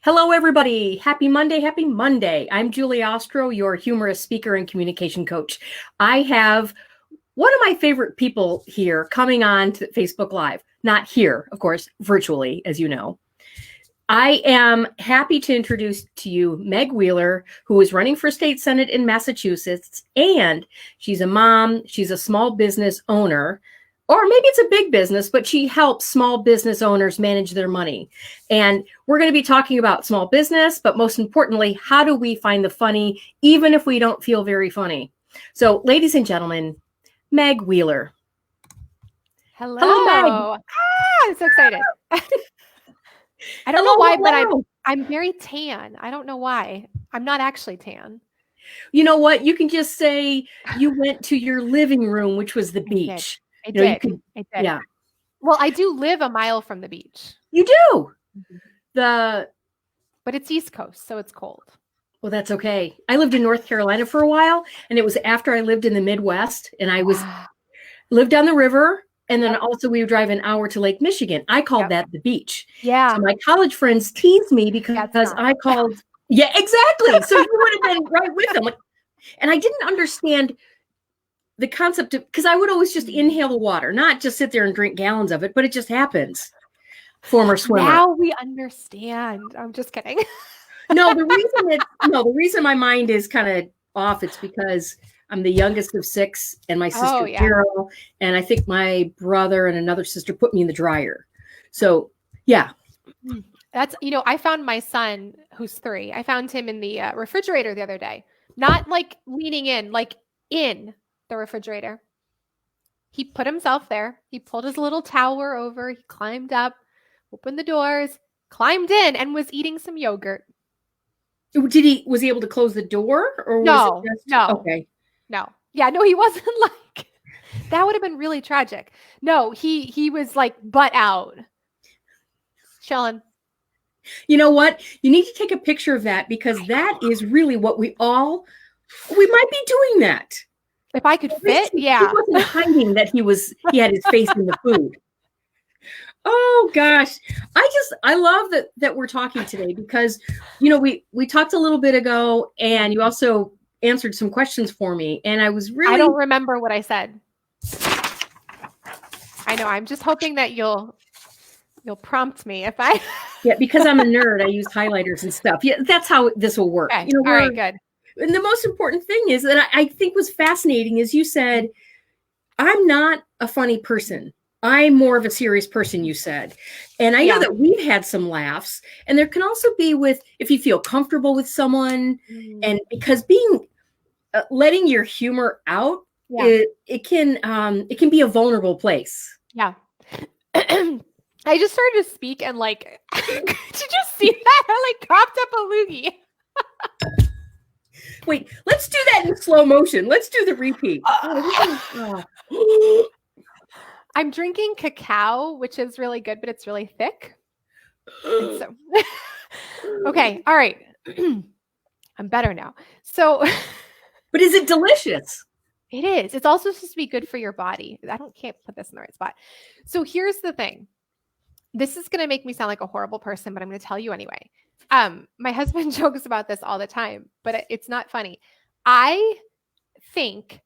Hello, everybody. Happy Monday. Happy Monday. I'm Julie Ostro, your humorous speaker and communication coach. I have one of my favorite people here coming on to Facebook Live. Not here, of course, virtually, as you know. I am happy to introduce to you Meg Wheeler, who is running for state senate in Massachusetts, and she's a mom. She's a small business owner, or maybe it's a big business, but she helps small business owners manage their money. And we're going to be talking about small business, but most importantly, how do we find the funny, even if we don't feel very funny? So, ladies and gentlemen, Meg Wheeler. Hello. Hello, Meg. I'm so excited. I don't know why, but I'm very tan. I don't know why. I'm not actually tan. You know what? You can just say you went to your living room, which was the beach. I did. Yeah. Well, I do live a mile from the beach. You do. But it's East Coast, so it's cold. Well, that's okay. I lived in North Carolina for a while, and it was after I lived in the Midwest, and I lived down the river. And then also we would drive an hour to Lake Michigan. I called that the beach. Yeah. So my college friends teased me because I called. Yeah, exactly. So you would have been right with them. And I didn't understand the concept of, because I would always just inhale the water, not just sit there and drink gallons of it, but it just happens. Former swimmer. Now we understand. I'm just kidding. The reason my mind is kind of off, it's because I'm the youngest of 6 and my sister Carol, and I think my brother and another sister put me in the dryer. So, yeah. That's, I found my son who's 3. I found him in the refrigerator the other day, not like leaning in, like in the refrigerator. He put himself there. He pulled his little tower over. He climbed up, opened the doors, climbed in, and was eating some yogurt. Was he able to close the door? Or no. Okay. No. Yeah, no, he wasn't like, that would have been really tragic. No, he was like butt out. Chilling. You know what? You need to take a picture of that, because that is really what we might be doing that. If I could fit, yeah. He wasn't hiding that he had his face in the food. Oh gosh. I love that we're talking today, because, we talked a little bit ago, and you also answered some questions for me, and I don't remember what I said. I know. I'm just hoping that you'll prompt me if I. Yeah, because I'm a nerd, I use highlighters and stuff. Yeah, that's how this will work. Okay. All right, good. And the most important thing is that I think was fascinating is you said, I'm not a funny person. I'm more of a serious person, you said. And I know that we've had some laughs, and there can also be if you feel comfortable with someone, and because letting your humor out, it can be a vulnerable place. Yeah. I just started to speak, and like, did you see that? I like coughed up a loogie. Wait, let's do that in slow motion. Let's do the repeat. I'm drinking cacao, which is really good, but it's really thick. So, okay. All right. I'm better now. So, but is it delicious? It is. It's also supposed to be good for your body. Can't put this in the right spot. So here's the thing. This is going to make me sound like a horrible person, but I'm going to tell you anyway. My husband jokes about this all the time, but it's not funny. I think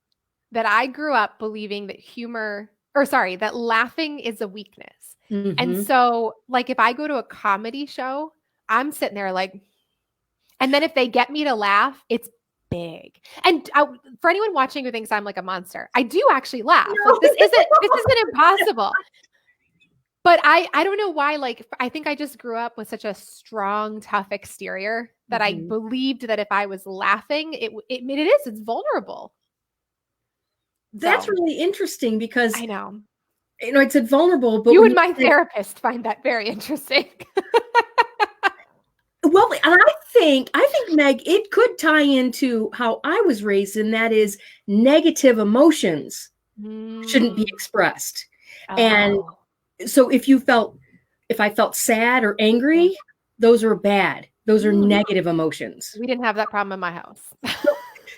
that I grew up believing that laughing is a weakness. Mm-hmm. And so, like, if I go to a comedy show, I'm sitting there like, and then if they get me to laugh, it's big. And for anyone watching who thinks I'm like a monster, I do actually laugh. No. Like, this isn't impossible. But I don't know why, like, I think I just grew up with such a strong, tough exterior that I believed that if I was laughing, it's vulnerable. That's really interesting, because I know. It's vulnerable, but you and my therapist find that very interesting. Well, and I think, Meg, it could tie into how I was raised, and that is negative emotions shouldn't be expressed. Oh. And so if I felt sad or angry, those are bad. Those are negative emotions. We didn't have that problem in my house.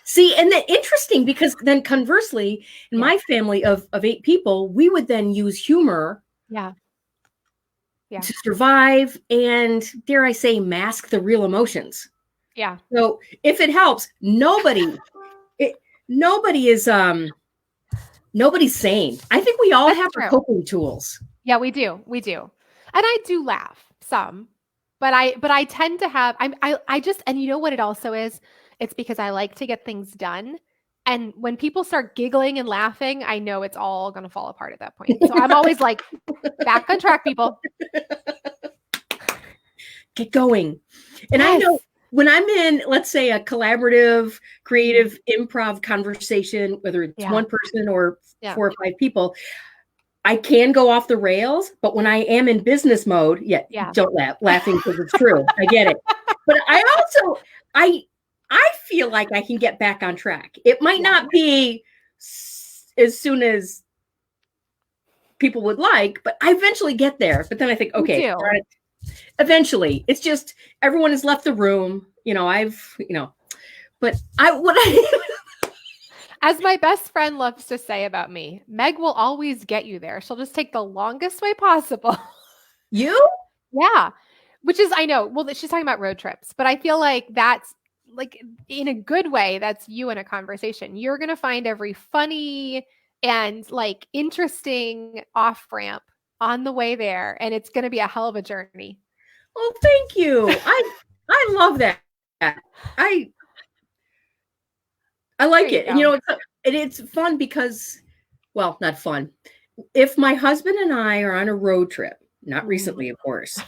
See, and then interesting, because then conversely, in my family of 8 people, we would then use humor Yeah. to survive and, dare I say, mask the real emotions. Yeah. So if it helps, nobody is nobody's sane. I think we all That's have our true. coping tools. Yeah, we do. We do. And I do laugh some, but I tend to have I just, and you know what it also is? It's because I like to get things done. And when people start giggling and laughing, I know it's all going to fall apart at that point. So I'm always like, back on track, people. Get going. And I Yes. know when I'm in, let's say, a collaborative, creative improv conversation, whether it's Yeah. one person or Yeah. 4 or 5 people, I can go off the rails. But when I am in business mode, Yeah. don't laugh, laughing because it's true. I get it. But I feel like I can get back on track. It might Yeah. not be as soon as people would like, but I eventually get there. But then I think, Me okay, too. eventually, it's just everyone has left the room. But As my best friend loves to say about me, Meg will always get you there. She'll just take the longest way possible. you? Yeah. Which is, I know, well, she's talking about road trips, but I feel like that's like in a good way, that's you in a conversation. You're going to find every funny and like interesting off ramp on the way there. And it's going to be a hell of a journey. Oh, thank you. I love that. I like it. And it's fun because, well, not fun. If my husband and I are on a road trip, not recently, of course,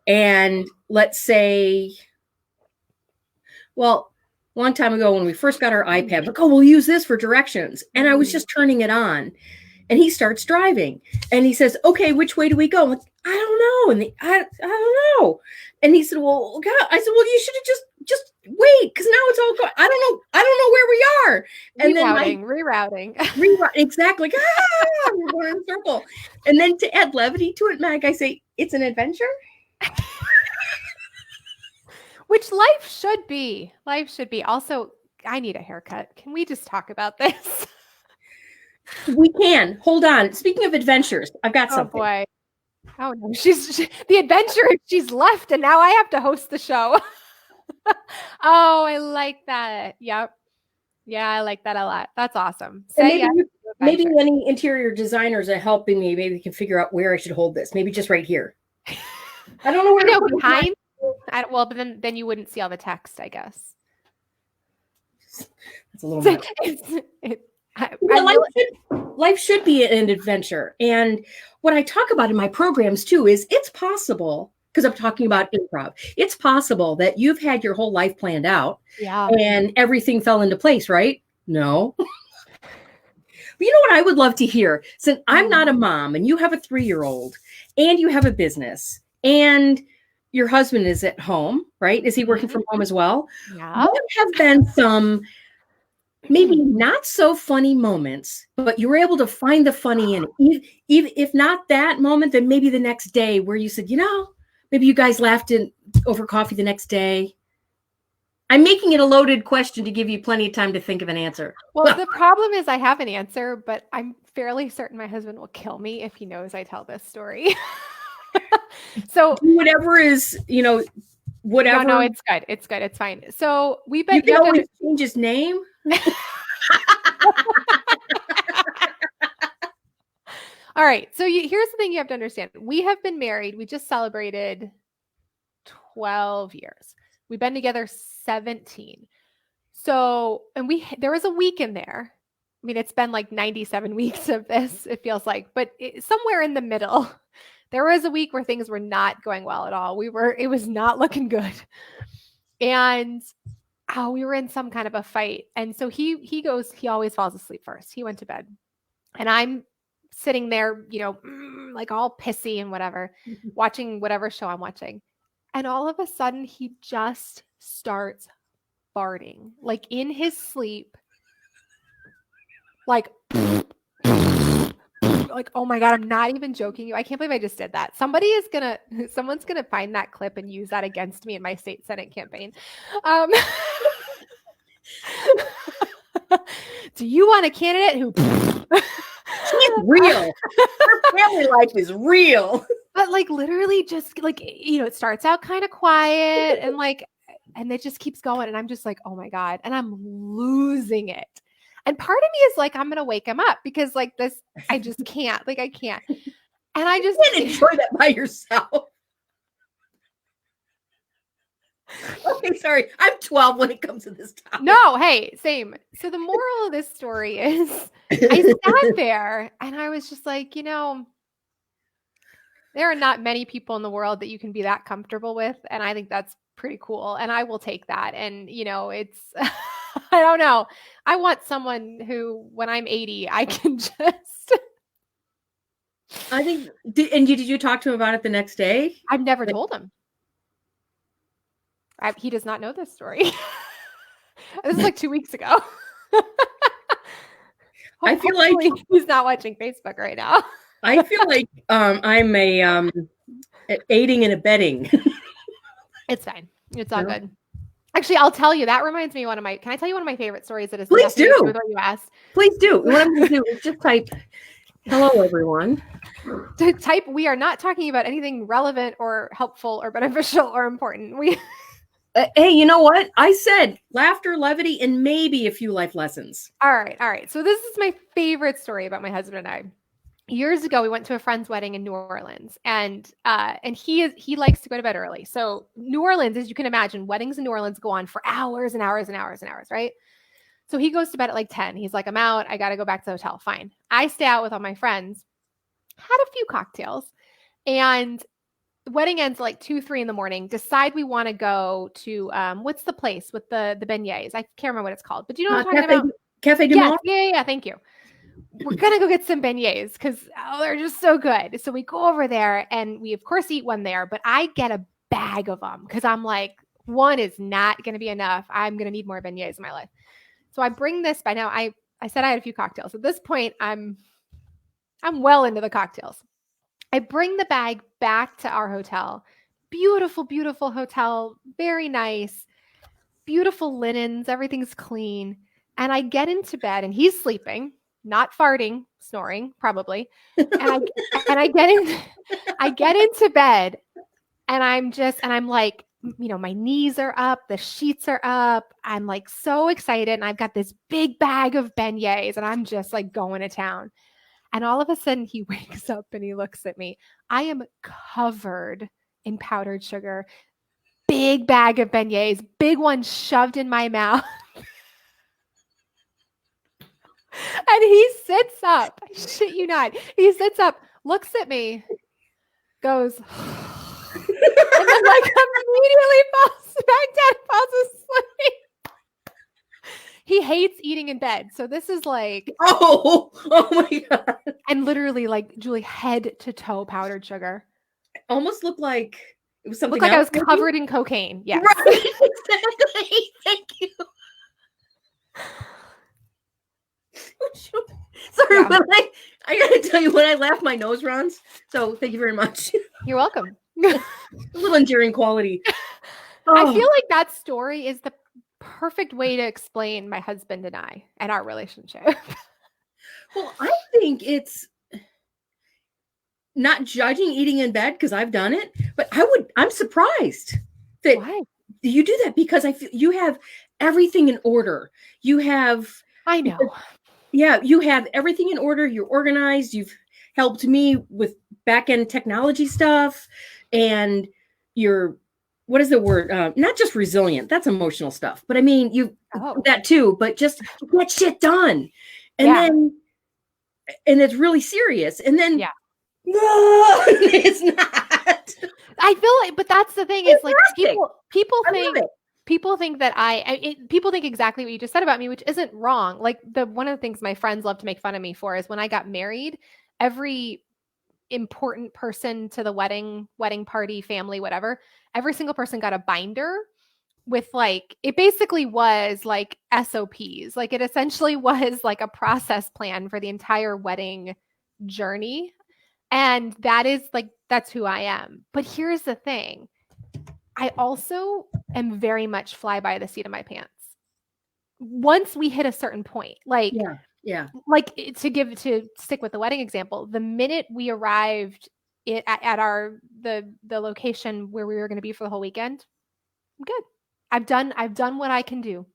and let's say, well, a long time ago when we first got our iPad, like, oh, we'll use this for directions. And I was just turning it on. And he starts driving and he says, okay, which way do we go? I'm like, I don't know. And I don't know. And he said, well, God. I said, well, you should have just wait. Cause now it's all going. I don't know where we are. And Rerouting. Exactly. We're going in a circle. And then to add levity to it, Meg, I say, it's an adventure. Which life should be. Life should be. Also, I need a haircut. Can we just talk about this? We can. Hold on. Speaking of adventures, I've got something. Oh boy. Oh no. The adventure she's left and now I have to host the show. Oh, I like that. Yep. Yeah, I like that a lot. That's awesome. Maybe any interior designers are helping me. Maybe they can figure out where I should hold this. Maybe just right here. I don't know where to put behind. Well, but then you wouldn't see all the text, I guess. That's a little much. Life should be an adventure. And what I talk about in my programs too is it's possible, because I'm talking about improv, it's possible that you've had your whole life planned out and everything fell into place, right? No. But you know what I would love to hear? Since I'm not a mom and you have a 3-year-old and you have a business and your husband is at home, right? Is he working from home as well? Yeah. What have been some maybe not so funny moments, but you were able to find the funny in it? Even if not that moment, then maybe the next day where you said, maybe you guys laughed over coffee the next day. I'm making it a loaded question to give you plenty of time to think of an answer. Well, the problem is I have an answer, but I'm fairly certain my husband will kill me if he knows I tell this story. So whatever is, whatever. No, it's good. It's good. It's fine. So we've been. You can always change his name. All right. So here's the thing you have to understand. We have been married. We just celebrated 12 years. We've been together 17. So, and there was a week in there. I mean, it's been like 97 weeks of this, it feels like, but somewhere in the middle, there was a week where things were not going well at all. It was not looking good. And we were in some kind of a fight. And so he always falls asleep first. He went to bed and I'm sitting there, like all pissy and whatever, watching whatever show I'm watching. And all of a sudden he just starts farting, like in his sleep, like, oh my God, I'm not even joking you. I can't believe I just did that. Someone's going to find that clip and use that against me in my state Senate campaign. Do you want a candidate who... She's real. Her family life is real. But like literally just like, it starts out kind of quiet and it just keeps going. And I'm just like, oh my God. And I'm losing it. And part of me is like, I'm going to wake him up because like this, I just can't, like, I can't. And I just can't enjoy that by yourself. Okay, sorry. I'm 12 when it comes to this topic. No, hey, same. So the moral of this story is I sat there and I was just like, there are not many people in the world that you can be that comfortable with. And I think that's pretty cool. And I will take that. And, it's, I don't know. I want someone who, when I'm 80, I can just. I think, did you talk to him about it the next day? I've never told him. He does not know this story. This is like 2 weeks ago. I feel like he's not watching Facebook right now. I feel like I'm aiding and abetting. It's fine. It's all good. Actually, I'll tell you. That reminds me can I tell you one of my favorite stories that is Please do. What you asked? Please do. What I'm going to do is just type, hello, everyone. Type, we are not talking about anything relevant or helpful or beneficial or important. Hey, you know what? I said laughter, levity, and maybe a few life lessons. All right. So this is my favorite story about my husband and I. Years ago, we went to a friend's wedding in New Orleans, and he likes to go to bed early. So New Orleans, as you can imagine, weddings in New Orleans go on for hours and hours and hours and hours, right? So he goes to bed at like 10. He's like, I'm out. I got to go back to the hotel. Fine. I stay out with all my friends, had a few cocktails, and the wedding ends like 2, 3 in the morning. Decide we want to go to what's the place with the beignets? I can't remember what it's called, but do you know what I'm talking about? Cafe du Monde? Yeah. Thank you. We're going to go get some beignets because they're just so good. So we go over there and we, of course, eat one there, but I get a bag of them because I'm like, one is not going to be enough. I'm going to need more beignets in my life. So I bring this by now. I said I had a few cocktails. At this point, I'm well into the cocktails. I bring the bag back to our hotel. Beautiful, beautiful hotel. Very nice. Beautiful linens. Everything's clean. And I get into bed and he's sleeping, not farting, snoring, probably. And I get into bed and I'm like, my knees are up, the sheets are up. I'm like so excited. And I've got this big bag of beignets and I'm just like going to town. And all of a sudden he wakes up and he looks at me. I am covered in powdered sugar, big bag of beignets, big one shoved in my mouth. And he sits up. I shit you not. He sits up, looks at me, goes, and then like immediately falls back down, falls asleep. He hates eating in bed. So this is like, oh my God. And literally like Julie, head to toe powdered sugar. Almost looked like it was something Looked like else, I was covered in cocaine. Yes. Right. Exactly. Thank you. Sorry, but I gotta tell you, when I laugh, my nose runs. So thank you very much. You're welcome. A little endearing quality. I feel like that story is the perfect way to explain my husband and I and our relationship. Well, I think it's not judging eating in bed because I've done it, but I'm surprised that Why? You do that because I feel you have everything in order. I know. Yeah, you have everything in order. You're organized. You've helped me with back-end technology stuff, and you're, what is the word? Not just resilient. That's emotional stuff. But I mean, that too, but just get shit done. And then, and it's really serious. And then, no, it's not. I feel like, but that's the thing is like people think that people think exactly what you just said about me, which isn't wrong. Like one of the things my friends love to make fun of me for is when I got married, every important person to the wedding party, family, whatever, every single person got a binder with like, it basically was like SOPs. Like it essentially was like a process plan for the entire wedding journey. And that's who I am. But here's the thing. I also am very much fly by the seat of my pants. Once we hit a certain point, like to stick with the wedding example, the minute we arrived at the location where we were going to be for the whole weekend, I'm good. I've done what I can do.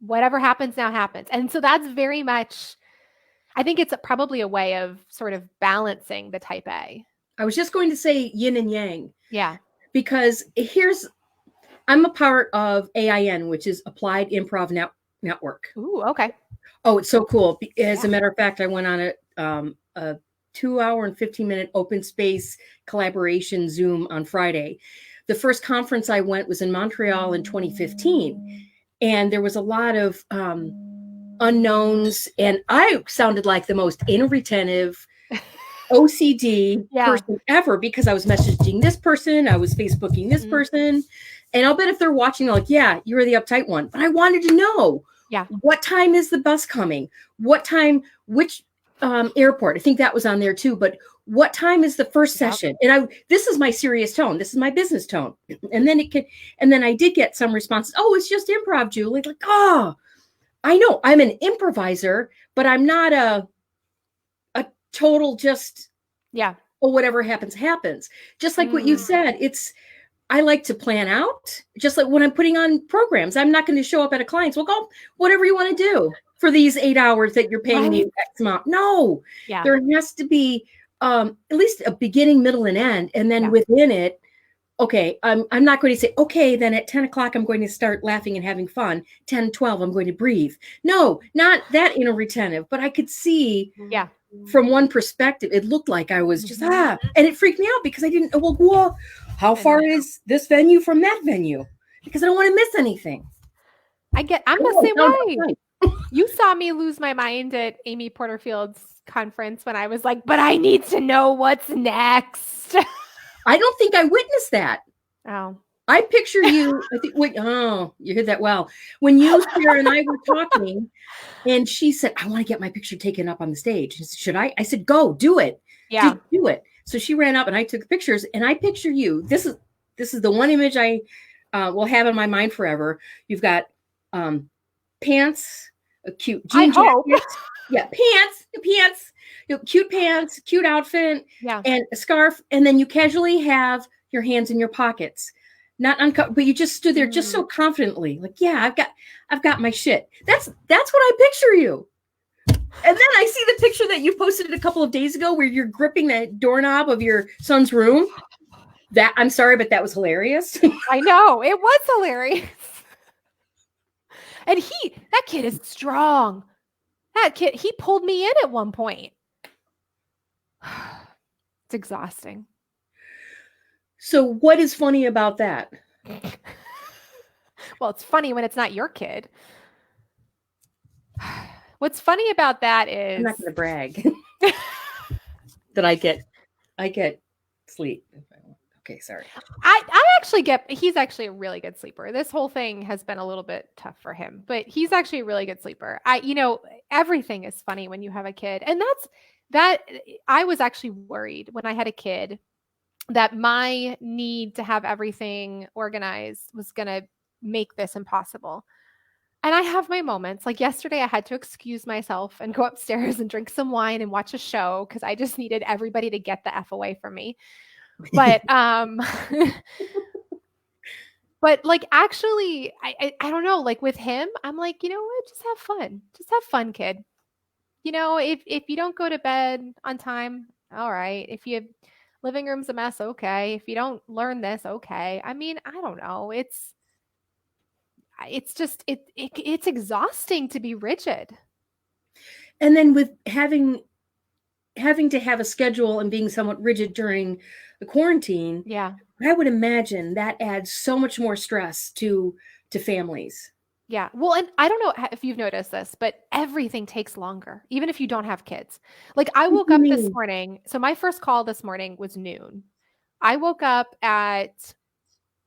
Whatever happens now happens. And so that's very much, I think it's probably a way of sort of balancing the type A. I was just going to say yin and yang. Yeah. Because I'm a part of AIN, which is Applied Improv Network. Ooh, okay. Oh, it's so cool. As a matter of fact, I went on a 2-hour and 15-minute open space collaboration Zoom on Friday. The first conference I went was in Montreal in 2015. And there was a lot of unknowns. And I sounded like the most inattentive OCD person ever, because I was messaging this person, I was Facebooking this person. And I'll bet if they're watching, they're like, yeah, you're the uptight one. But I wanted to know, what time is the bus coming? What time, which airport? I think that was on there too. But what time is the first session? And this is my serious tone. This is my business tone. And then I did get some responses. Oh, it's just improv, Julie. Like, oh, I know I'm an improviser, but I'm not a total just, oh, whatever happens. Just like what you said, I like to plan out, just like when I'm putting on programs. I'm not going to show up at a client's. Well, go whatever you want to do for these 8 hours that you're paying me X amount. No, there has to be at least a beginning, middle, and end. And then within it, okay, I'm not going to say, okay, then at 10 o'clock, I'm going to start laughing and having fun. 10, 12, I'm going to breathe. No, not that retentive, but I could see from one perspective, it looked like I was just, and it freaked me out because I didn't, well, how far is this venue from that venue? Because I don't want to miss anything. I'm the same way. You saw me lose my mind at Amy Porterfield's conference when I was like, but I need to know what's next. I don't think I witnessed that. Oh. I picture you, I think, you heard that well. When you, Sarah, and I were talking, and she said, I want to get my picture taken up on the stage. Should I? I said, go, do it. Yeah. Do it. So she ran up and I took pictures, and I picture you. This is the one image I will have in my mind forever. You've got pants, a cute jean jacket. Yeah, pants, cute pants, cute outfit, and a scarf. And then you casually have your hands in your pockets. Not but you just stood there just so confidently, like, yeah, I've got my shit. That's what I picture you. And then I see the picture that you posted a couple of days ago where you're gripping the doorknob of your son's room. That, I'm sorry, but that was hilarious. I know, it was hilarious. And that kid is strong. That kid, he pulled me in at one point. It's exhausting. So what is funny about that? Well, it's funny when it's not your kid. What's funny about that is, I'm not going to brag that I get sleep. Okay, sorry. I actually he's actually a really good sleeper. This whole thing has been a little bit tough for him, but he's actually a really good sleeper. Everything is funny when you have a kid. And I was actually worried when I had a kid that my need to have everything organized was going to make this impossible. And I have my moments. Like yesterday, I had to excuse myself and go upstairs and drink some wine and watch a show because I just needed everybody to get the F away from me. But, but like, actually, I don't know, like with him, I'm like, you know what? Just have fun. Just have fun, kid. If you don't go to bed on time, all right. If you living room's a mess, okay. If you don't learn this, okay. I mean, I don't know. It's just, it's exhausting to be rigid. And then with having to have a schedule and being somewhat rigid during the quarantine, I would imagine that adds so much more stress to families. Yeah. Well, and I don't know if you've noticed this, but everything takes longer, even if you don't have kids. Like I woke up this morning. So my first call this morning was noon. I woke up at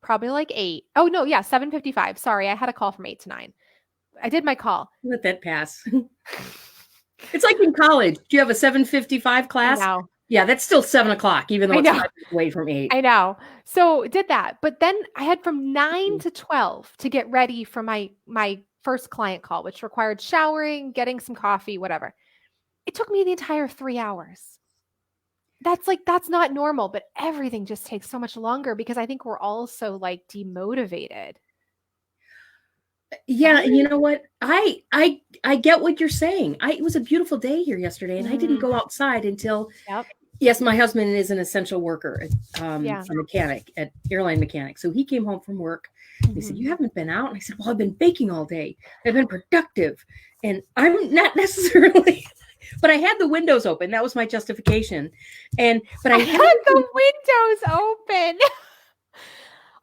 probably like 8. Oh no. Yeah. 7:55. Sorry. I had a call from 8 to 9. I did my call. Let that pass. It's like in college. Do you have a 7:55 class? No. Yeah, that's still 7 o'clock, even though it's 5 minutes away from 8. I know. So did that. But then I had from 9 to 12 to get ready for my first client call, which required showering, getting some coffee, whatever. It took me the entire 3 hours. that's not normal, but everything just takes so much longer because I think we're all so like demotivated. Yeah, Right? and you know what? I get what you're saying. It was a beautiful day here yesterday, and I didn't go outside until Yep. yes, my husband is an essential worker, Yeah. a mechanic at airline mechanic. So he came home from work. And he said, "You haven't been out?" And I said, "Well, I've been baking all day. I've been productive, and I'm not necessarily." But I had the windows open. That was my justification. But I had the windows open.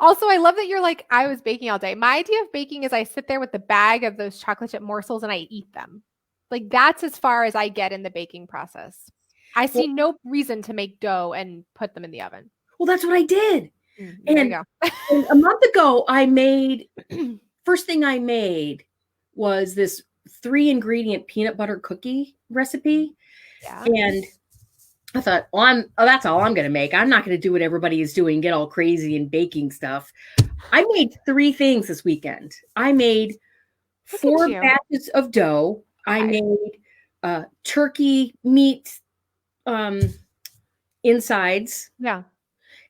Also, I love that you're like, I was baking all day. My idea of baking is I sit there with the bag of those chocolate chip morsels and I eat them. Like that's as far as I get in the baking process. I see no reason to make dough and put them in the oven. Well, that's what I did. There you go. And a month ago, I made first thing I made was this 3-ingredient peanut butter cookie recipe. Yeah. And I thought, well, that's all I'm going to make. I'm not going to do what everybody is doing, get all crazy and baking stuff. I made 3 things this weekend. I made 4 batches of dough. Okay. I made turkey meat insides. Yeah.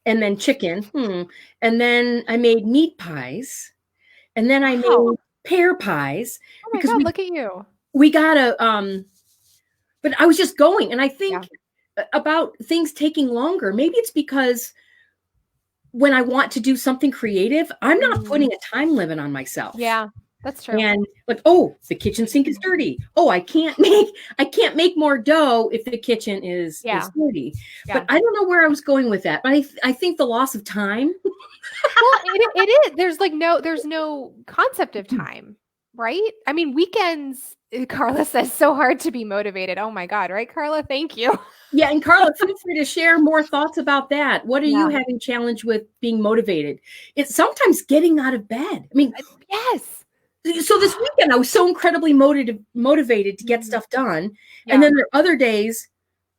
And then chicken. And then I made meat pies. And then I made pear pies. Oh my God, look at you. We got but I was just going. And I think about things taking longer. Maybe it's because when I want to do something creative, I'm not putting a time limit on myself. Yeah, that's true. And like, oh, the kitchen sink is dirty. Oh, I can't make more dough if the kitchen is dirty. Yeah. But I don't know where I was going with that. But I think the loss of time. Well, it is. There's no concept of time, right? I mean, weekends, Carla says, so hard to be motivated. Oh my God, right, Carla? Thank you. Yeah, and Carla, feel free to share more thoughts about that. What are you having challenge with being motivated? It's sometimes getting out of bed. I mean, yes. So this weekend, I was so incredibly motivated to get stuff done. Yeah. And then there are other days,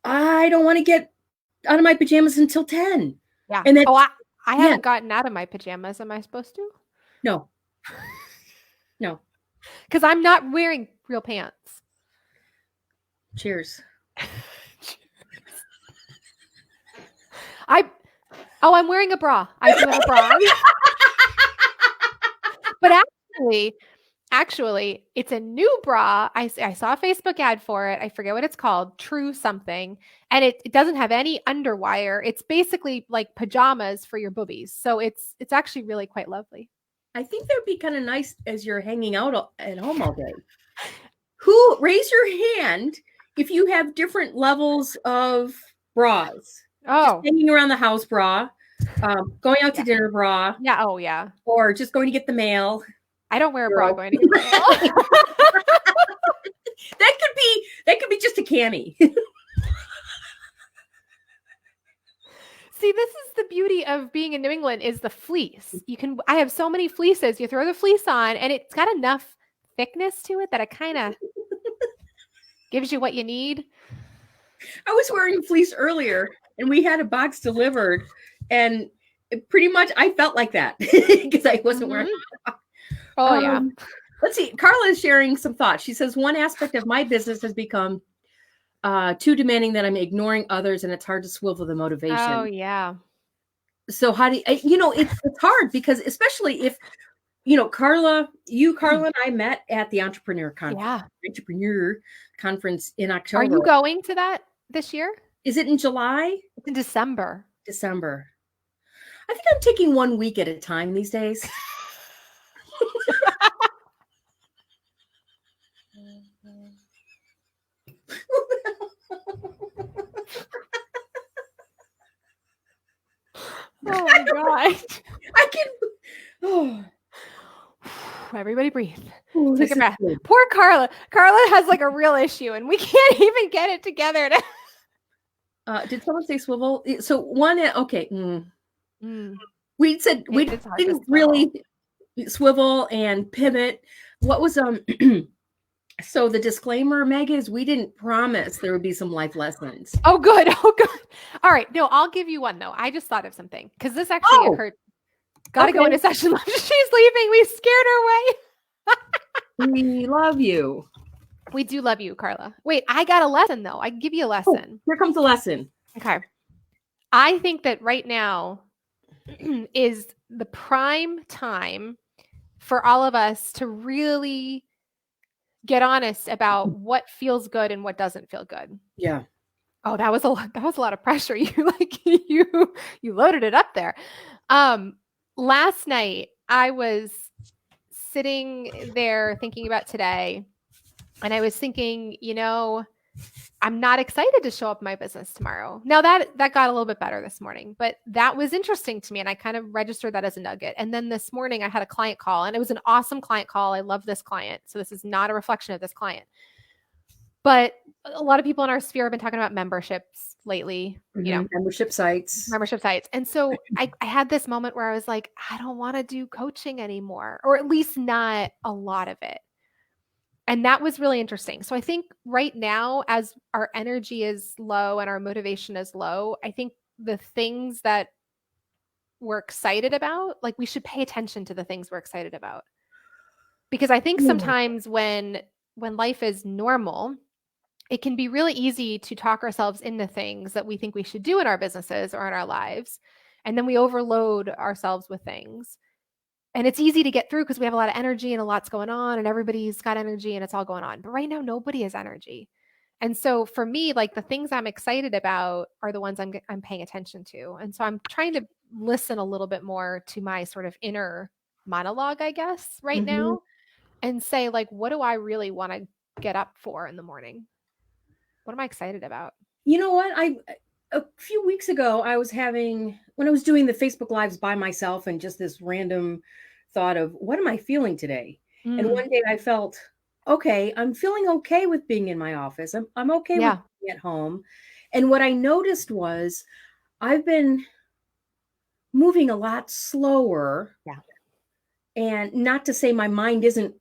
I don't want to get out of my pajamas until 10. Yeah. And then, I haven't gotten out of my pajamas. Am I supposed to? No. No. Because I'm not wearing real pants. Cheers. I'm wearing a bra. I do have a bra. But actually, it's a new bra. I saw a Facebook ad for it. I forget what it's called, True something. And it doesn't have any underwire. It's basically like pajamas for your boobies. So it's actually really quite lovely. I think that would be kind of nice as you're hanging out at home all day. Raise your hand if you have different levels of bras. Oh, just hanging around the house bra, going out to dinner bra. Yeah. Oh, yeah. Or just going to get the mail. I don't wear a bra going to get the mail. That could be just a cami. See, this is the beauty of being in New England is the fleece. I have so many fleeces. You throw the fleece on and it's got enough thickness to it that it kind of gives you what you need. I was wearing fleece earlier and we had a box delivered and pretty much I felt like that because I wasn't wearing. Oh, yeah. Let's see. Carla is sharing some thoughts. She says, one aspect of my business has become too demanding that I'm ignoring others and it's hard to swivel the motivation. Oh, yeah. So how do you, it's hard because especially if, Carla and I met at the entrepreneur conference in October. Are you going to that this year? Is it in July? It's in December. I think I'm taking 1 week at a time these days. Oh my God. Oh. Everybody breathe. Take a breath. Poor Carla. Carla has like a real issue and we can't even get it together. Did someone say swivel? So one, okay. We said we didn't really swivel and pivot. What was, so the disclaimer, Meg, is we didn't promise there would be some life lessons. Oh, good. All right. No, I'll give you one though. I just thought of something because this actually occurred. Gotta go into session. She's leaving. We scared her away. We love you. We do love you, Carla. Wait, I got a lesson though. I can give you a lesson. Here comes the lesson. Okay. I think that right now is the prime time for all of us to really get honest about what feels good and what doesn't feel good. Yeah. Oh, that was a lot of pressure. You loaded it up there. Last night I was sitting there thinking about today, and I was thinking, I'm not excited to show up in my business tomorrow. Now that got a little bit better this morning, but that was interesting to me, and I kind of registered that as a nugget. And then this morning I had a client call, and it was an awesome client call. I love this client. So this is not a reflection of this client. But a lot of people in our sphere have been talking about memberships lately, Membership sites. And so I had this moment where I was like, I don't want to do coaching anymore, or at least not a lot of it. And that was really interesting. So I think right now, as our energy is low and our motivation is low, I think the things that we're excited about, like, we should pay attention to the things we're excited about. Because I think sometimes when life is normal, it can be really easy to talk ourselves into things that we think we should do in our businesses or in our lives. And then we overload ourselves with things. And it's easy to get through because we have a lot of energy and a lot's going on, and everybody's got energy and it's all going on. But right now, nobody has energy. And so for me, like, the things I'm excited about are the ones I'm paying attention to. And so I'm trying to listen a little bit more to my sort of inner monologue, I guess, right now, and say, like, what do I really want to get up for in the morning? What am I excited about? You know what? A few weeks ago, when I was doing the Facebook Lives by myself, and just this random thought of, what am I feeling today? And one day I felt, okay, I'm feeling okay with being in my office. I'm okay with being at home. And what I noticed was I've been moving a lot slower. Yeah. And not to say my mind isn't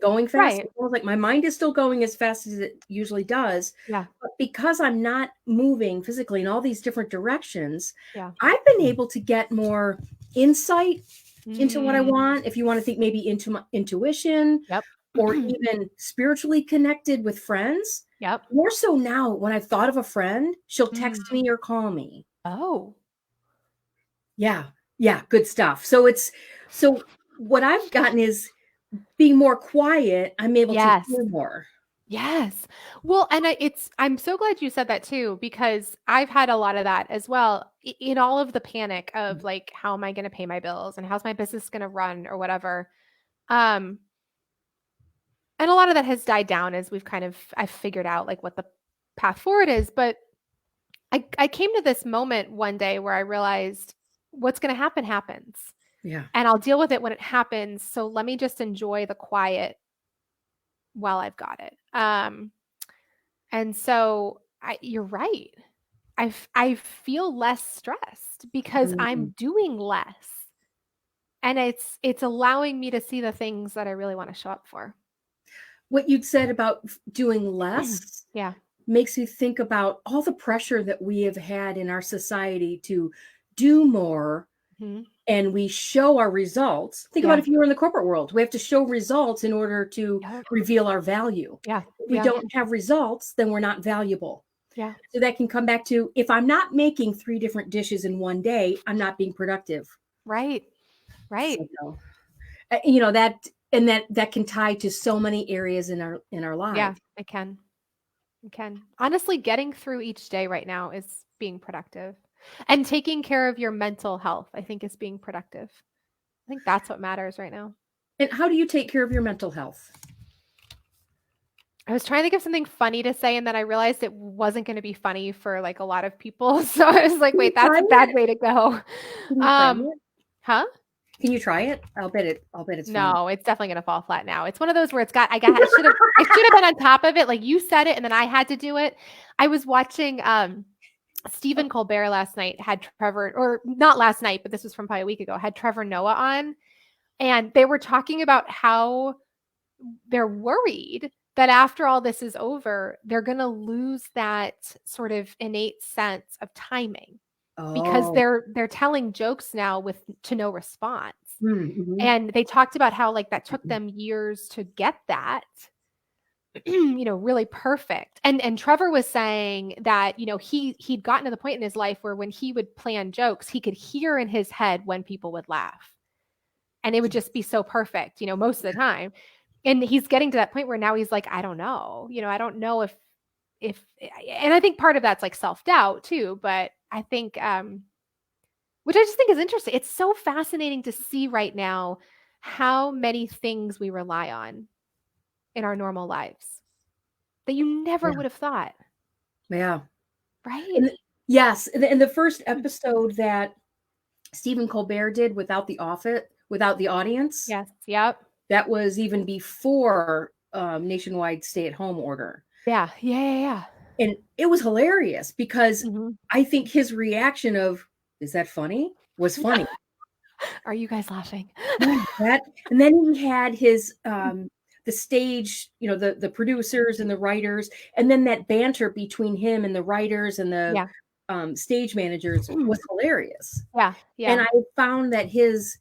going fast. Right. It feels like my mind is still going as fast as it usually does. Yeah. But because I'm not moving physically in all these different directions, Yeah. I've been able to get more insight into what I want. If you want to think maybe into my intuition, Yep. or even spiritually connected with friends. Yep. More so now, when I've thought of a friend, she'll text me or call me. Oh. Yeah. Yeah. Good stuff. So what I've gotten is, being more quiet, I'm able to hear more. Yes. Well, and I'm so glad you said that too, because I've had a lot of that as well, in all of the panic of, like, how am I going to pay my bills and how's my business going to run or whatever. And a lot of that has died down as I've figured out, like, what the path forward is. But I came to this moment one day where I realized what's going to happen happens. Yeah. And I'll deal with it when it happens. So let me just enjoy the quiet while I've got it. And so you're right. I feel less stressed because I'm doing less. And it's allowing me to see the things that I really want to show up for. What you'd said about doing less makes me think about all the pressure that we have had in our society to do more. And we show our results. Think about if you were in the corporate world. We have to show results in order to reveal our value. Yeah. If we don't have results, then we're not valuable. Yeah. So that can come back to, if I'm not making 3 different dishes in one day, I'm not being productive. Right. Right. So, that can tie to so many areas in our lives. Yeah, it can. It can. Honestly, getting through each day right now is being productive. And taking care of your mental health, I think, is being productive. I think that's what matters right now. And how do you take care of your mental health? I was trying to think of something funny to say, and then I realized it wasn't going to be funny for, like, a lot of people. So I was like, wait, that's a bad way to go. Can you try it? Huh? Can you try it? I'll bet it's funny. No, it's definitely going to fall flat now. It's one of those where I should have been on top of it. Like, you said it and then I had to do it. I was watching Stephen Colbert last night, had Trevor, or not last night, but this was from probably a week ago, had Trevor Noah on, and they were talking about how they're worried that after all this is over, they're going to lose that sort of innate sense of timing. Because they're telling jokes now to no response. And they talked about how, like, that took them years to get that. really perfect. And Trevor was saying that, he'd gotten to the point in his life where when he would plan jokes, he could hear in his head when people would laugh. And it would just be so perfect, most of the time. And he's getting to that point where now he's like, I don't know. I don't know if and I think part of that's like self-doubt too, but I think which I just think is interesting. It's so fascinating to see right now how many things we rely on in our normal lives that you never would have thought. Yeah. Right? Yes. And the first episode that Stephen Colbert did without the audience. Yes. Yep. That was even before nationwide stay-at-home order. Yeah. Yeah. And it was hilarious because Mhm. I think his reaction of, is that funny? Was funny. Are you guys laughing? Yeah, and then he had his the stage, the producers and the writers, and then that banter between him and the writers and the stage managers was hilarious. Yeah. Yeah. And I found that his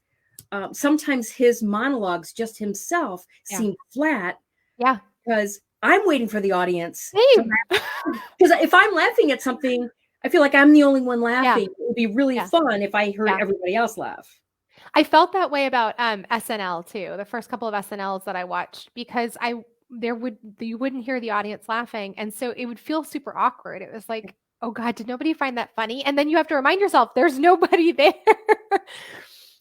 sometimes his monologues just himself seemed flat. Yeah. Because I'm waiting for the audience. Same. Because if I'm laughing at something, I feel like I'm the only one laughing. It would be really fun if I heard everybody else laugh. I felt that way about SNL too. The first couple of SNLs that I watched, because you wouldn't hear the audience laughing, and so it would feel super awkward. It was like, oh God, did nobody find that funny? And then you have to remind yourself there's nobody there.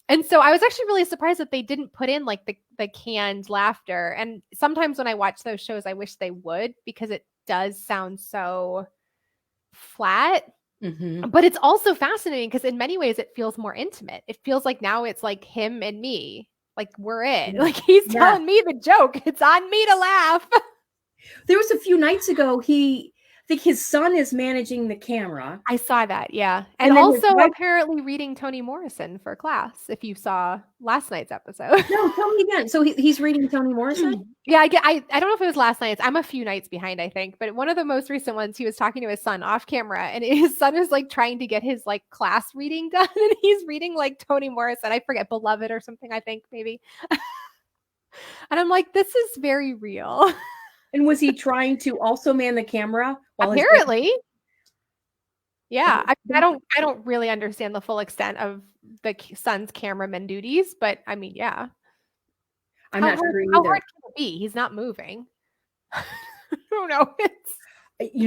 And so I was actually really surprised that they didn't put in like the canned laughter. And sometimes when I watch those shows, I wish they would, because it does sound so flat. Mm-hmm. But it's also fascinating because in many ways it feels more intimate. It feels like now it's like him and me, like we're it. Like he's telling me the joke. It's on me to laugh. There was a few nights ago, I think his son is managing the camera. I saw that, yeah. And also apparently reading Toni Morrison for class, if you saw last night's episode. No, tell me again. So he's reading Toni Morrison? Yeah, I don't know if it was last night's. I'm a few nights behind, I think. But one of the most recent ones, he was talking to his son off camera, and his son is like trying to get his like class reading done, and he's reading like Toni Morrison. I forget, Beloved or something, I think, maybe. And I'm like, this is very real. And was he trying to also man the camera? Apparently. Yeah, I don't really understand the full extent of the son's cameraman duties, but I mean, yeah. I'm not sure either. How hard can it be? He's not moving. I don't know.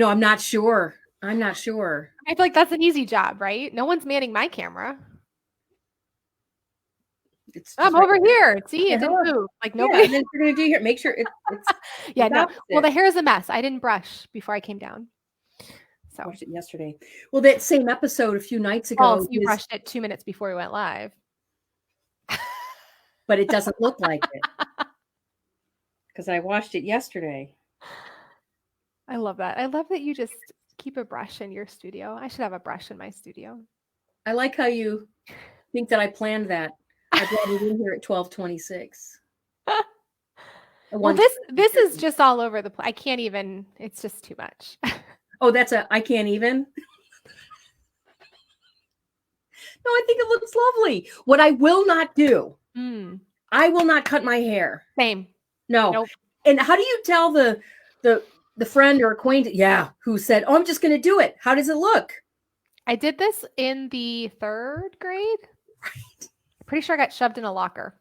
I'm not sure. I'm not sure. I feel like that's an easy job, right? No one's manning my camera. I'm over here. See, it didn't move. Like nobody. Yeah, and then we're gonna do here. Make sure it's yeah, no. Well, the hair is a mess. I didn't brush before I came down. So I watched it yesterday. Well, that same episode a few nights ago. Oh, so you brushed it 2 minutes before we went live. But it doesn't look like it. Because I watched it yesterday. I love that. I love that you just keep a brush in your studio. I should have a brush in my studio. I like how you think that I planned that. I brought it in here at 12:26. Well, this is just all over the place. I can't even. It's just too much. Oh, I can't even. No, I think it looks lovely. What I will not do, I will not cut my hair. Same. No. Nope. And how do you tell the friend or acquaintance? Yeah, who said, "Oh, I'm just going to do it." How does it look? I did this in the 3rd grade. Right. Pretty sure I got shoved in a locker.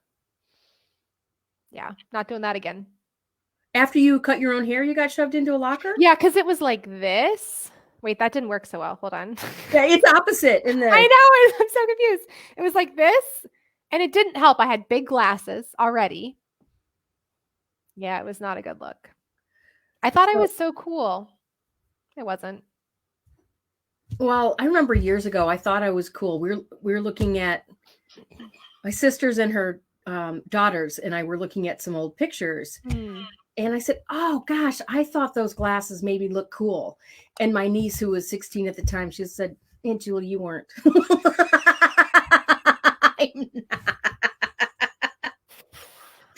Yeah, not doing that again. After you cut your own hair, you got shoved into a locker? Yeah, because it was like this. Wait, that didn't work so well. Hold on. Yeah, it's opposite. I know. I'm so confused. It was like this, and it didn't help. I had big glasses already. Yeah, it was not a good look. I thought I was so cool. It wasn't. Well, I remember years ago, I thought I was cool. We were looking at my sisters and her daughters, and I were looking at some old pictures. And I said, "Oh gosh, I thought those glasses made me look cool." And my niece, who was 16 at the time, she said, "Aunt Julie, you weren't."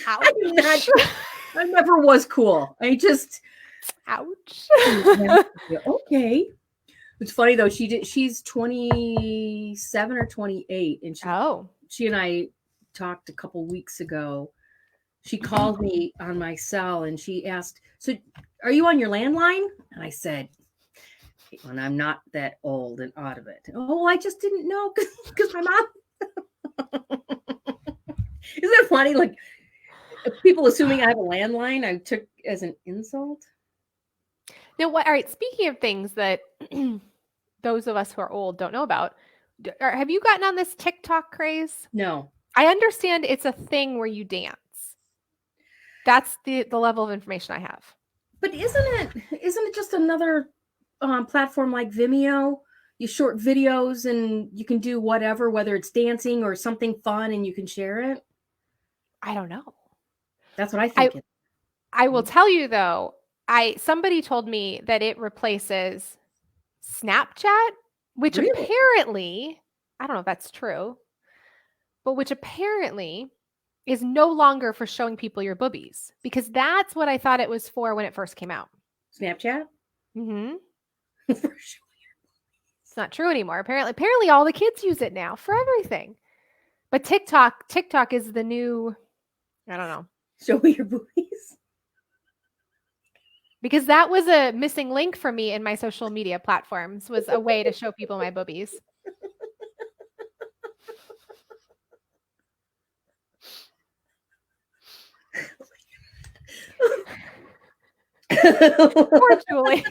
I'm not. I never was cool. I just. Ouch. Okay. It's funny though. She's 27 or 28, and she and I talked a couple weeks ago. she called me on my cell and she asked, "So are you on your landline?" And I said, "When I'm not that old and out of it." "Oh, I just didn't know because my mom." Isn't it funny? Like people assuming I have a landline, I took as an insult. Now, what? All right. Speaking of things that those of us who are old don't know about, have you gotten on this TikTok craze? No. I understand it's a thing where you dance. That's the level of information I have. But isn't it just another platform like Vimeo? You short videos and you can do whatever, whether it's dancing or something fun, and you can share it. I don't know. That's what I think. I will tell you though, somebody told me that it replaces Snapchat, which Really? apparently, I don't know if that's true, but which apparently is no longer for showing people your boobies, because that's what I thought it was for when it first came out. Snapchat? Mm-hmm. For sure. It's not true anymore. Apparently all the kids use it now for everything. But TikTok is the new, I don't know. Show me your boobies. Because that was a missing link for me in my social media platforms, was a way to show people my boobies. Poor Julie.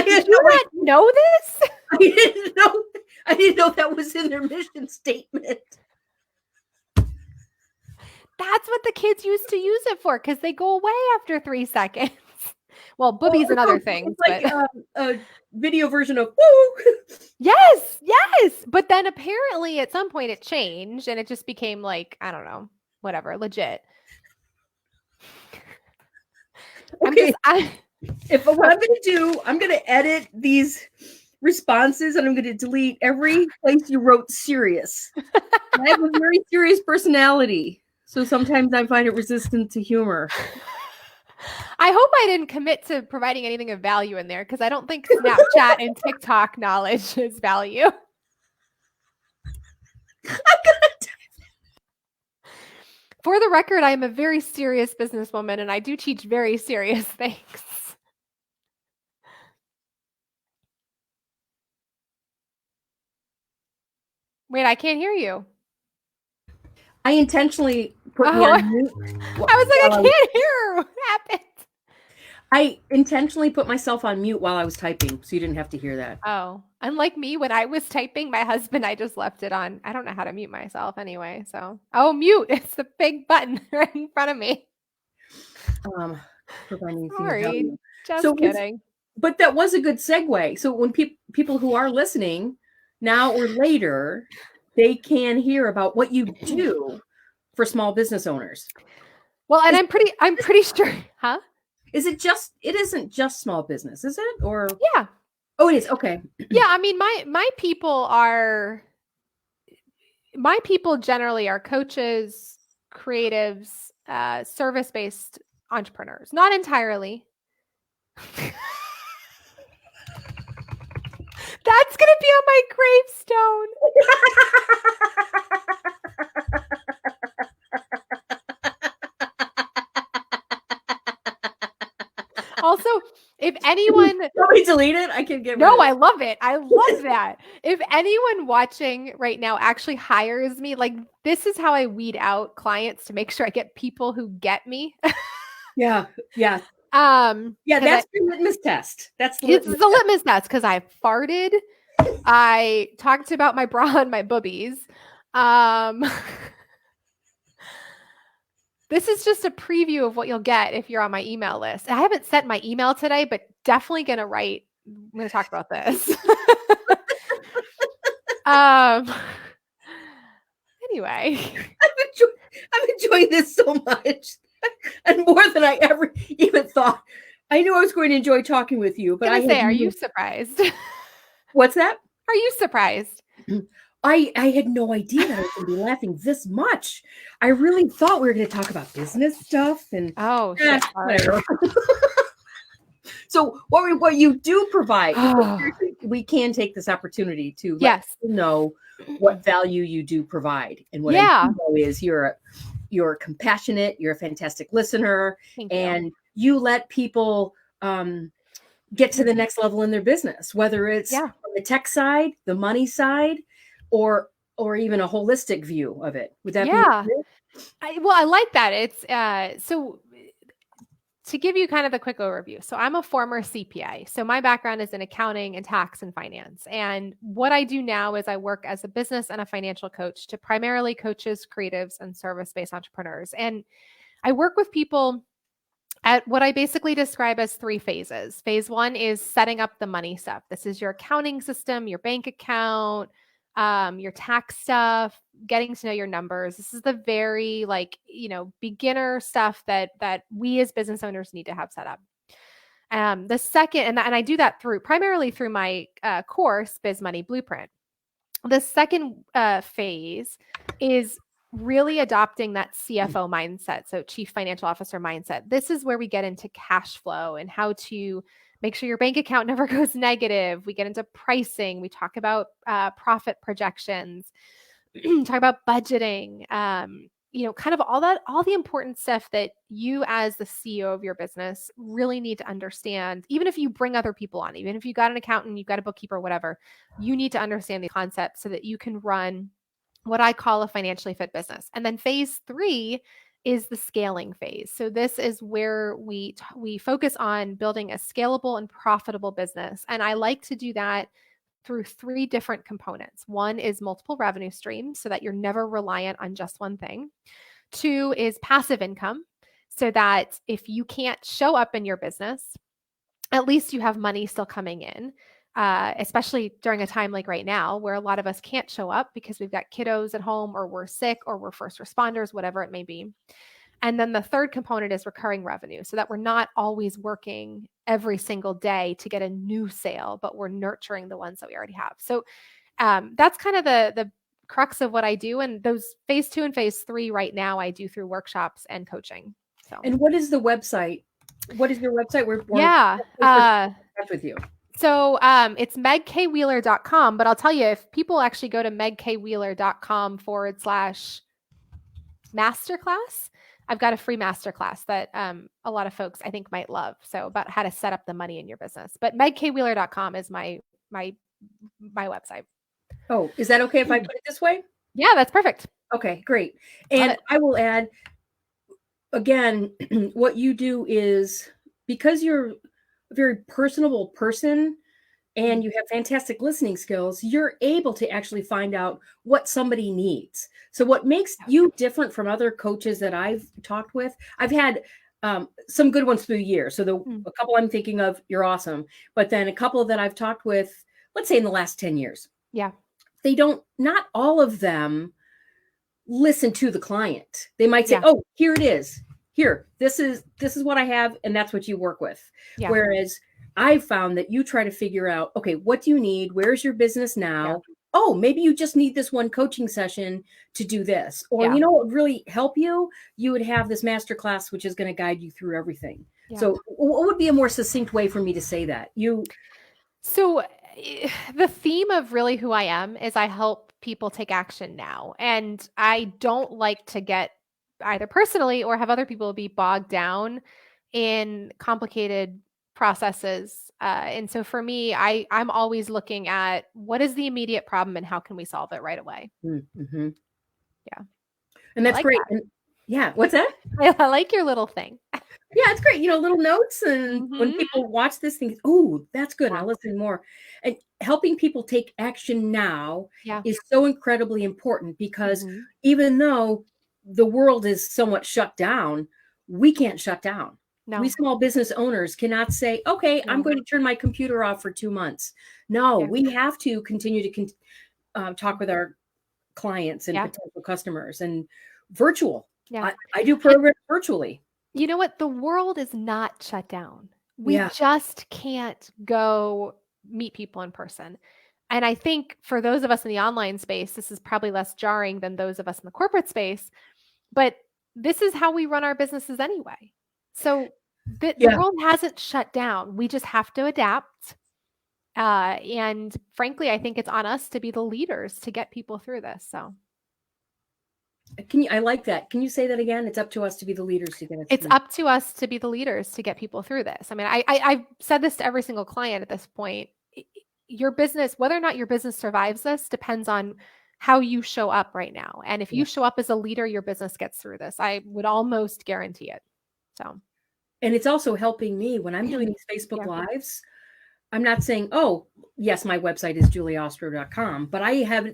Did you not know this? I didn't know that was in their mission statement. That's what the kids used to use it for, because they go away after 3 seconds. Well, boobies and other things. It's like a video version of woo. Yes. But then apparently at some point it changed and it just became like, I don't know, whatever, legit. Okay. What I'm going to do, I'm going to edit these responses and I'm going to delete every place you wrote serious. I have a very serious personality, so sometimes I find it resistant to humor. I hope I didn't commit to providing anything of value in there, because I don't think Snapchat and TikTok knowledge is value. For the record, I am a very serious businesswoman and I do teach very serious things. Wait, I can't hear you. I intentionally put me on mute. I was like, I can't hear. What happened? I intentionally put myself on mute while I was typing, so you didn't have to hear that. Oh, unlike me, when I was typing, my husband, I just left it on. I don't know how to mute myself anyway. So, mute. It's the big button right in front of me. Sorry, just kidding. But that was a good segue. So when people who are listening now or later, they can hear about what you do for small business owners. Well, and I'm pretty sure, huh? It isn't just small business, is it? Or yeah. Oh, it is. Okay. Yeah, I mean, my people generally are coaches, creatives, service-based entrepreneurs. Not entirely. That's going to be on my gravestone. Also, if anyone... Can we delete it? I can get rid No, of it. I love it. I love that. If anyone watching right now actually hires me, like, this is how I weed out clients to make sure I get people who get me. Yeah. Yeah, that's the litmus test. It's the litmus test, because I farted. I talked about my bra and my boobies. This is just a preview of what you'll get if you're on my email list. I haven't sent my email today, but definitely going to write. I'm going to talk about this. Anyway. I'm enjoying this so much. And more than I ever even thought. I knew I was going to enjoy talking with you, but are you surprised? What's that? Are you surprised? I had no idea that I was going to be laughing this much. I really thought we were going to talk about business stuff and whatever. So what you do provide, we can take this opportunity to let Yes. people know what value you do provide. And what I Yeah. do know is you're compassionate, you're a fantastic listener, Thank you. and you let people get to the next level in their business, whether it's Yeah. on the tech side, the money side, or even a holistic view of it. Would that be Yeah. okay? I like that. It's so to give you kind of the quick overview. So I'm a former CPA. So my background is in accounting and tax and finance. And what I do now is I work as a business and a financial coach to primarily coaches, creatives, and service-based entrepreneurs. And I work with people at what I basically describe as 3 phases. Phase 1 is setting up the money stuff. This is your accounting system, your bank account, your tax stuff, getting to know your numbers. This is the very beginner stuff that we as business owners need to have set up. The second, and I do that primarily through my course, Biz Money Blueprint. The second phase is really adopting that CFO mindset, so chief financial officer mindset. This is where we get into cash flow and how to make sure your bank account never goes negative. We get into pricing. We talk about profit projections, talk about budgeting, kind of all the important stuff that you as the CEO of your business really need to understand. Even if you bring other people on, even if you got an accountant, you've got a bookkeeper, whatever, you need to understand the concept so that you can run what I call a financially fit business. And then phase 3 is the scaling phase. So this is where we focus on building a scalable and profitable business. And I like to do that through 3 different components. One is multiple revenue streams so that you're never reliant on just one thing. 2 is passive income so that if you can't show up in your business, at least you have money still coming in, especially during a time like right now where a lot of us can't show up because we've got kiddos at home or we're sick or we're first responders, whatever it may be. And then the third component is recurring revenue so that we're not always working every single day to get a new sale, but we're nurturing the ones that we already have. So that's kind of the crux of what I do. And those phase 2 and phase 3 right now, I do through workshops and coaching. So, And what is the website? What is your website? Where with you? So it's megkwheeler.com, but I'll tell you, if people actually go to megkwheeler.com/masterclass, I've got a free masterclass that a lot of folks I think might love. So about how to set up the money in your business. But megkwheeler.com is my website. Oh, is that okay if I put it this way? Yeah, that's perfect. Okay, great. And I will add, again, what you do is, because you're a very personable person and you have fantastic listening skills, you're able to actually find out what somebody needs. So what makes you different from other coaches that I've talked with, I've had some good ones through the years. So a couple I'm thinking of, you're awesome. But then a couple that I've talked with, let's say in the last 10 years. Yeah. Not all of them listen to the client. They might say, oh, here it is. Here, this is what I have. And that's what you work with. Yeah. Whereas I've found that you try to figure out, okay, what do you need? Where's your business now? Yeah. Oh, maybe you just need this one coaching session to do this. Or, you know what would really help you? You would have this masterclass, which is going to guide you through everything. Yeah. So what would be a more succinct way for me to say that? So the theme of really who I am is I help people take action now. And I don't like to get either personally or have other people be bogged down in complicated processes. And so for me, I'm always looking at what is the immediate problem and how can we solve it right away. Mm-hmm. Yeah. And that's great. That. And yeah. What's that? I like your little thing. Yeah, it's great. Little notes. And when people watch this thing, oh, that's good. I'll listen more. And helping people take action now is so incredibly important because even though the world is somewhat shut down, we can't shut down. No. We small business owners cannot say, okay, I'm going to turn my computer off for 2 months. No, we have to continue to talk with our clients and potential customers and virtual. Yeah. I do programs virtually. You know what? The world is not shut down. We just can't go meet people in person. And I think for those of us in the online space, this is probably less jarring than those of us in the corporate space, but this is how we run our businesses anyway. So The Yeah. world hasn't shut down. We just have to adapt. And frankly, I think it's on us to be the leaders to get people through this. So I like that. Can you say that again? It's up to us to be the leaders to get us it's through. up to us to be the leaders to get people through this. I mean, I've said this to every single client at this point. Your business, whether or not your business survives this, depends on how you show up right now. And if Yeah. you show up as a leader, your business gets through this. I would almost guarantee it. So, And it's also helping me when I'm doing these Facebook yeah. Lives. I'm not saying, oh, yes, my website is julieostro.com, but I think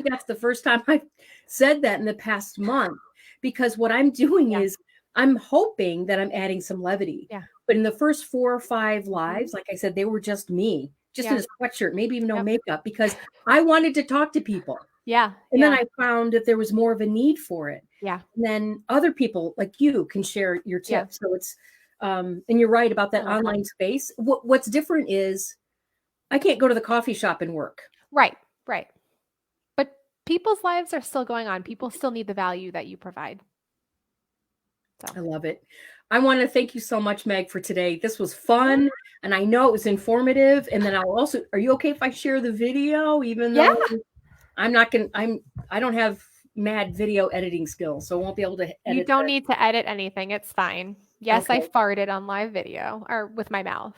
that's the first time I've said that in the past month, because what I'm doing Yeah. is I'm hoping that I'm adding some levity. Yeah. But in the first 4 or 5 lives, like I said, they were just me, just in Yeah. a sweatshirt, maybe even no Yep. makeup, because I wanted to talk to people. Yeah. And then Yeah. I found that there was more of a need for it. Yeah. And then other people like you can share your Yeah. tips. So it's, and you're right about that I love that. online space. What's different is I can't go to the coffee shop and work. Right. Right. But people's lives are still going on. People still need the value that you provide. I So love it. I want to thank you so much, Meg, for today. This was fun, and I know it was informative. And then are you okay if I share the video, even yeah. though I don't have mad video editing skills, so I won't be able to edit. You don't need to edit anything. It's fine. Yes, I Okay. farted on live video or with my mouth.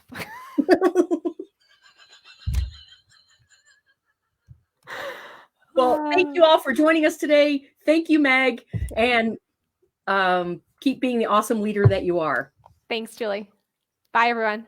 Well, thank you all for joining us today. Thank you, Meg, and keep being the awesome leader that you are. Thanks, Julie. Bye, everyone.